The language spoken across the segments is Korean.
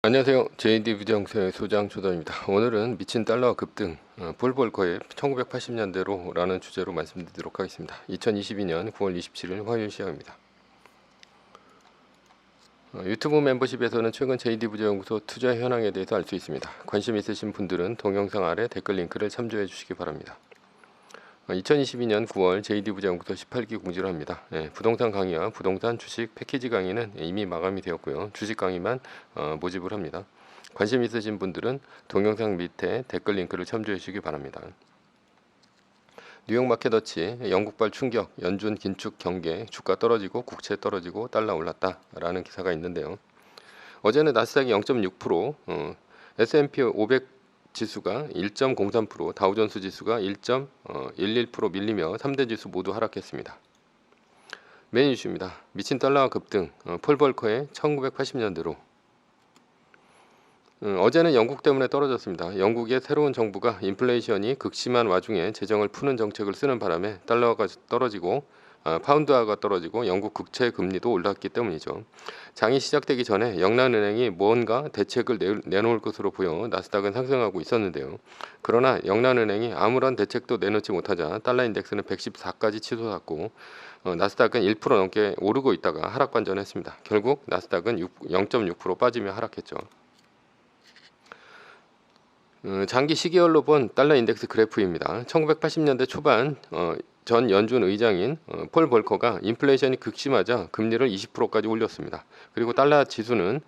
안녕하세요. JD 부정세의 소장 조던입니다. 오늘은 미친 달러 급등, 폴 볼커의 1980년대로 라는 주제로 말씀드리도록 하겠습니다. 2022년 9월 27일 화요일 시간입니다. 유튜브 멤버십에서는 최근 JD 부정연구소 투자 현황에 대해서 알 수 있습니다. 관심 있으신 분들은 동영상 아래 댓글 링크를 참조해 주시기 바랍니다. 2022년 9월 JD 부정연구소 18기 공지를 합니다. 부동산 강의와 부동산 주식 패키지 강의는 이미 마감이 되었고요. 주식 강의만 모집을 합니다. 관심 있으신 분들은 동영상 밑에 댓글 링크를 참조해 주시기 바랍니다. 뉴욕 마켓워치 영국발 충격, 연준 긴축 경계, 주가 떨어지고 국채 떨어지고 달러 올랐다 라는 기사가 있는데요. 어제는 나스닥이 0.6%, S&P 500 지수가 1.03%, 다우존스 지수가 1.11% 밀리며 3대 지수 모두 하락했습니다. 메인 이슈입니다. 미친 달러와 급등, 폴 볼커의 1980년대로. 어제는 영국 때문에 떨어졌습니다. 영국의 새로운 정부가 인플레이션이 극심한 와중에 재정을 푸는 정책을 쓰는 바람에 달러가 떨어지고 파운드화가 떨어지고 영국 국채 금리도 올랐기 때문이죠. 장이 시작되기 전에 영란은행이 뭔가 대책을 내놓을 것으로 보여 나스닥은 상승하고 있었는데요. 그러나 영란은행이 아무런 대책도 내놓지 못하자 달러 인덱스는 114까지 치솟았고 나스닥은 1% 넘게 오르고 있다가 하락 반전했습니다. 결국 나스닥은 0.6% 빠지며 하락했죠. 장기 시계열로 본 달러 인덱스 그래프입니다. 1980년대 초반 전 연준 의장인 폴 볼커가 인플레이션이 극심하자 금리를 20%까지 올렸습니다. 그리고 달러 지수는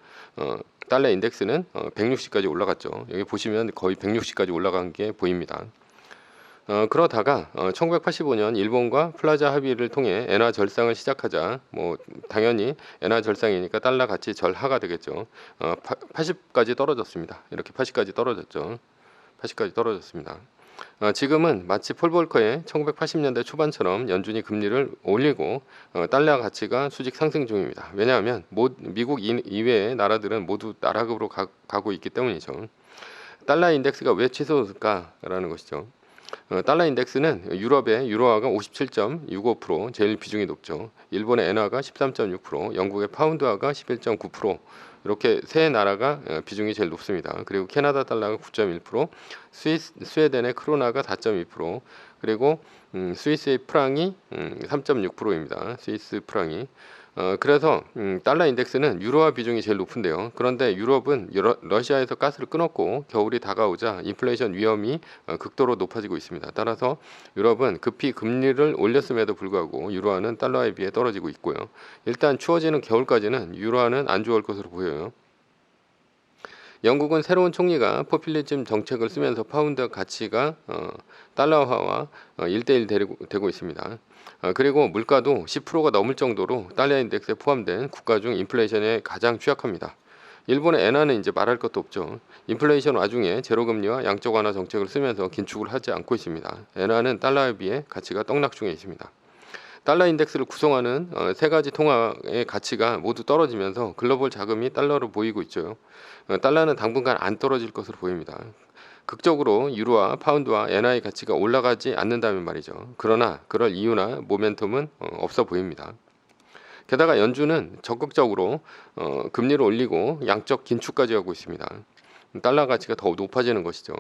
달러 인덱스는 160까지 올라갔죠. 여기 보시면 거의 160까지 올라간 게 보입니다. 그러다가 1985년 일본과 플라자 합의를 통해 엔화 절상을 시작하자 당연히 엔화 절상이니까 달러 가치 절하가 되겠죠. 80까지 떨어졌습니다. 이렇게 80까지 떨어졌죠. 80까지 떨어졌습니다. 지금은 마치 폴 볼커의 1980년대 초반처럼 연준이 금리를 올리고 달러 가치가 수직 상승 중입니다. 왜냐하면 미국 이외의 나라들은 모두 나락으로 가고 있기 때문이죠. 달러 인덱스가 왜 치솟을까라는 것이죠. 달러 인덱스는 유럽의 유로화가 57.65%, 제일 비중이 높죠. 일본의 엔화가 13.6%, 영국의 파운드화가 11.9%, 이렇게 세 나라가 비중이 제일 높습니다. 그리고 캐나다 달러가 9.1%, 스웨덴의 크로나가 4.2%, 그리고 스위스의 프랑이 3.6%입니다. 스위스 프랑이. 그래서 달러 인덱스는 유로화 비중이 제일 높은데요. 그런데 유럽은 러시아에서 가스를 끊었고 겨울이 다가오자 인플레이션 위험이 극도로 높아지고 있습니다. 따라서 유럽은 급히 금리를 올렸음에도 불구하고 유로화는 달러에 비해 떨어지고 있고요. 일단 추워지는 겨울까지는 유로화는 안 좋을 것으로 보여요. 영국은 새로운 총리가 포퓰리즘 정책을 쓰면서 파운드 가치가 달러화와 1대1 되고 있습니다. 그리고 물가도 10%가 넘을 정도로 달러 인덱스에 포함된 국가 중 인플레이션에 가장 취약합니다. 일본의 엔화는 이제 말할 것도 없죠. 인플레이션 와중에 제로금리와 양적 완화 정책을 쓰면서 긴축을 하지 않고 있습니다. 엔화는 달러에 비해 가치가 떡락 중에 있습니다. 달러 인덱스를 구성하는 세 가지 통화의 가치가 모두 떨어지면서 글로벌 자금이 달러로 보이고 있죠. 달러는 당분간 안 떨어질 것으로 보입니다. 극적으로 유로와 파운드와 엔화의 가치가 올라가지 않는다면 말이죠. 그러나 그럴 이유나 모멘텀은 없어 보입니다. 게다가 연준은 적극적으로 금리를 올리고 양적 긴축까지 하고 있습니다. 달러 가치가 더 높아지는 것이죠.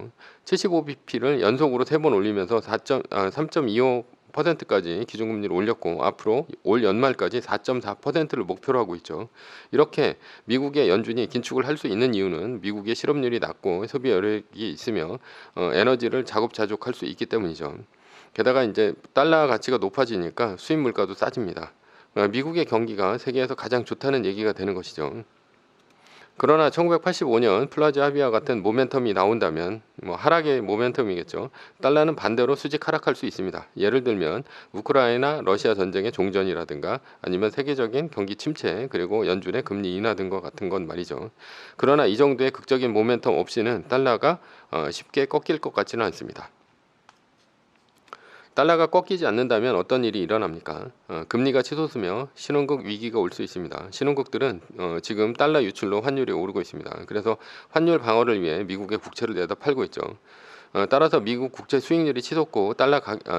75bp를 연속으로 3번 올리면서 3.25%까지 기준금리를 올렸고 앞으로 올 연말까지 4.4%를 목표로 하고 있죠. 이렇게 미국의 연준이 긴축을 할 수 있는 이유는 미국의 실업률이 낮고 소비 여력이 있으며 에너지를 자급자족할 수 있기 때문이죠. 게다가 이제 달러 가치가 높아지니까 수입 물가도 싸집니다. 미국의 경기가 세계에서 가장 좋다는 얘기가 되는 것이죠. 그러나 1985년 플라자 합의와 같은 모멘텀이 나온다면 하락의 모멘텀이겠죠. 달러는 반대로 수직 하락할 수 있습니다. 예를 들면 우크라이나 러시아 전쟁의 종전이라든가 아니면 세계적인 경기 침체 그리고 연준의 금리 인하 등과 같은 건 말이죠. 그러나 이 정도의 극적인 모멘텀 없이는 달러가 쉽게 꺾일 것 같지는 않습니다. 달러가 꺾이지 않는다면 어떤 일이 일어납니까? 금리가 치솟으며 신흥국 위기가 올 수 있습니다. 신흥국들은 지금 달러 유출로 환율이 오르고 있습니다. 그래서 환율 방어를 위해 미국의 국채를 내다 팔고 있죠. 따라서 미국 국채 수익률이 치솟고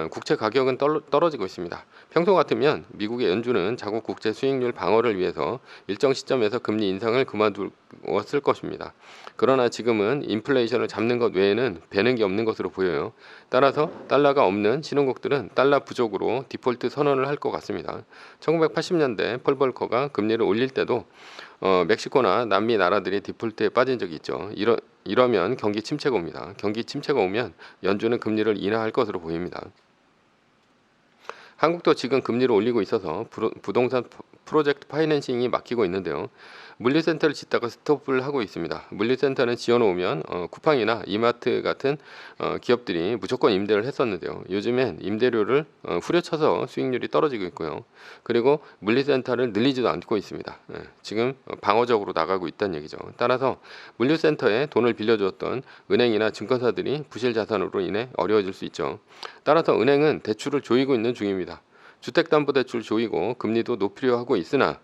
국채 가격은 떨어지고 있습니다. 평소 같으면 미국의 연준은 자국 국채 수익률 방어를 위해서 일정 시점에서 금리 인상을 그만두었을 것입니다. 그러나 지금은 인플레이션을 잡는 것 외에는 배는 게 없는 것으로 보여요. 따라서 달러가 없는 신흥국들은 달러 부족으로 디폴트 선언을 할 것 같습니다. 1980년대 폴 볼커가 금리를 올릴 때도 멕시코나 남미 나라들이 디폴트에 빠진 적이 있죠. 이러면 경기 침체가 옵니다. 경기 침체가 오면 연준은 금리를 인하할 것으로 보입니다. 한국도 지금 금리를 올리고 있어서 부동산 프로젝트 파이낸싱이 막히고 있는데요. 물류센터를 짓다가 스톱을 하고 있습니다. 물류센터는 지어놓으면 쿠팡이나 이마트 같은 기업들이 무조건 임대를 했었는데요. 요즘엔 임대료를 후려쳐서 수익률이 떨어지고 있고요. 그리고 물류센터를 늘리지도 않고 있습니다. 지금 방어적으로 나가고 있다는 얘기죠. 따라서 물류센터에 돈을 빌려주었던 은행이나 증권사들이 부실 자산으로 인해 어려워질 수 있죠. 따라서 은행은 대출을 조이고 있는 중입니다. 주택담보대출 조이고 금리도 높이려 하고 있으나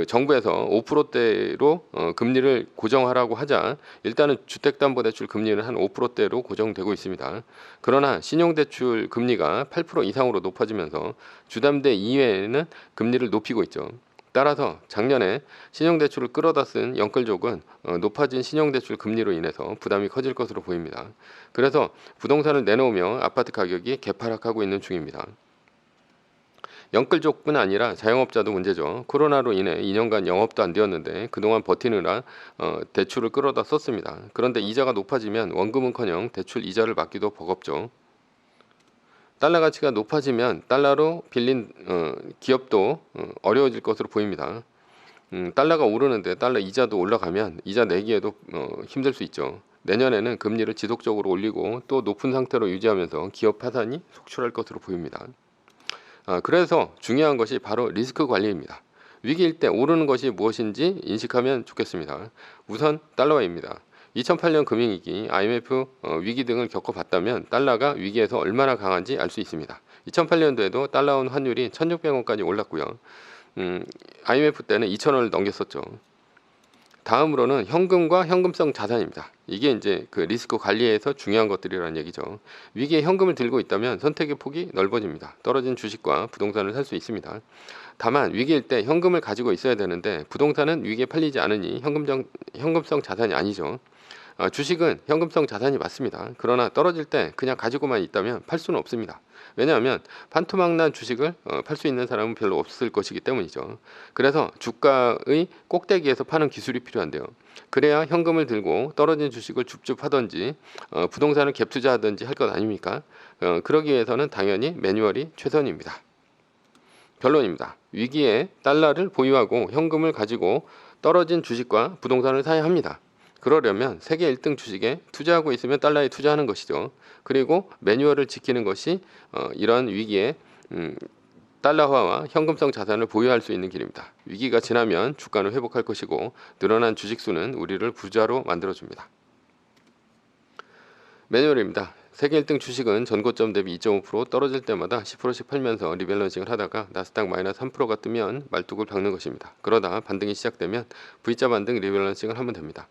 정부에서 5%대로 금리를 고정하라고 하자 일단은 주택담보대출 금리는 한 5%대로 고정되고 있습니다. 그러나 신용대출 금리가 8% 이상으로 높아지면서 주담대 이외에는 금리를 높이고 있죠. 따라서 작년에 신용대출을 끌어다 쓴 영끌족은 높아진 신용대출 금리로 인해서 부담이 커질 것으로 보입니다. 그래서 부동산을 내놓으며 아파트 가격이 개파락하고 있는 중입니다. 영끌족뿐 아니라 자영업자도 문제죠. 코로나로 인해 2년간 영업도 안 되었는데 그동안 버티느라 대출을 끌어다 썼습니다. 그런데 이자가 높아지면 원금은커녕 대출 이자를 받기도 버겁죠. 달러 가치가 높아지면 달러로 빌린 기업도 어려워질 것으로 보입니다. 달러가 오르는데 달러 이자도 올라가면 이자 내기에도 힘들 수 있죠. 내년에는 금리를 지속적으로 올리고 또 높은 상태로 유지하면서 기업 파산이 속출할 것으로 보입니다. 그래서 중요한 것이 바로 리스크 관리입니다. 위기일 때 오르는 것이 무엇인지 인식하면 좋겠습니다. 우선 달러화입니다. 2008년 금융위기, IMF 위기 등을 겪어봤다면 달러가 위기에서 얼마나 강한지 알 수 있습니다. 2008년도에도 달러원 환율이 1,600원까지 올랐고요. IMF 때는 2,000원을 넘겼었죠. 다음으로는 현금과 현금성 자산입니다. 이게 이제 그 리스크 관리에서 중요한 것들이라는 얘기죠. 위기에 현금을 들고 있다면 선택의 폭이 넓어집니다. 떨어진 주식과 부동산을 살 수 있습니다. 다만 위기일 때 현금을 가지고 있어야 되는데 부동산은 위기에 팔리지 않으니 현금성 자산이 아니죠. 주식은 현금성 자산이 맞습니다. 그러나 떨어질 때 그냥 가지고만 있다면 팔 수는 없습니다. 왜냐하면 반토막난 주식을 팔 수 있는 사람은 별로 없을 것이기 때문이죠. 그래서 주가의 꼭대기에서 파는 기술이 필요한데요. 그래야 현금을 들고 떨어진 주식을 줍줍하든지 부동산을 갭 투자하든지 할 것 아닙니까? 그러기 위해서는 당연히 매뉴얼이 최선입니다. 결론입니다. 위기에 달러를 보유하고 현금을 가지고 떨어진 주식과 부동산을 사야 합니다. 그러려면 세계 1등 주식에 투자하고 있으면 달러에 투자하는 것이죠. 그리고 매뉴얼을 지키는 것이 이러한 위기에 달러화와 현금성 자산을 보유할 수 있는 길입니다. 위기가 지나면 주가는 회복할 것이고 늘어난 주식수는 우리를 부자로 만들어줍니다. 매뉴얼입니다. 세계 1등 주식은 전고점 대비 2.5% 떨어질 때마다 10%씩 팔면서 리밸런싱을 하다가 나스닥 마이너스 3%가 뜨면 말뚝을 박는 것입니다. 그러다 반등이 시작되면 V자 반등 리밸런싱을 하면 됩니다.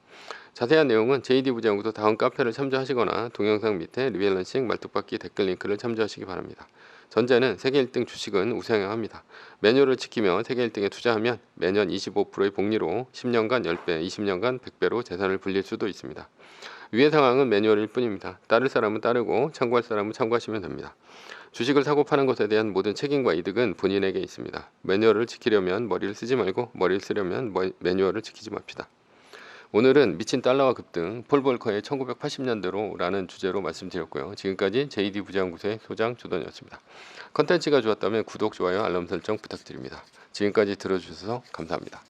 자세한 내용은 JD 부장연구소 다음 카페를 참조하시거나 동영상 밑에 리밸런싱 말뚝박기 댓글 링크를 참조하시기 바랍니다. 전제는 세계 1등 주식은 우상향 합니다. 매뉴얼을 지키며 세계 1등에 투자하면 매년 25%의 복리로 10년간 10배, 20년간 100배로 재산을 불릴 수도 있습니다. 위의 상황은 매뉴얼일 뿐입니다. 따를 사람은 따르고 참고할 사람은 참고하시면 됩니다. 주식을 사고 파는 것에 대한 모든 책임과 이득은 본인에게 있습니다. 매뉴얼을 지키려면 머리를 쓰지 말고 머리를 쓰려면 매뉴얼을 지키지 맙시다. 오늘은 미친 달러화 급등, 폴 볼커의 1980년대로 라는 주제로 말씀드렸고요. 지금까지 JD 부장연구소의 소장 조던이었습니다. 컨텐츠가 좋았다면 구독, 좋아요, 알람 설정 부탁드립니다. 지금까지 들어주셔서 감사합니다.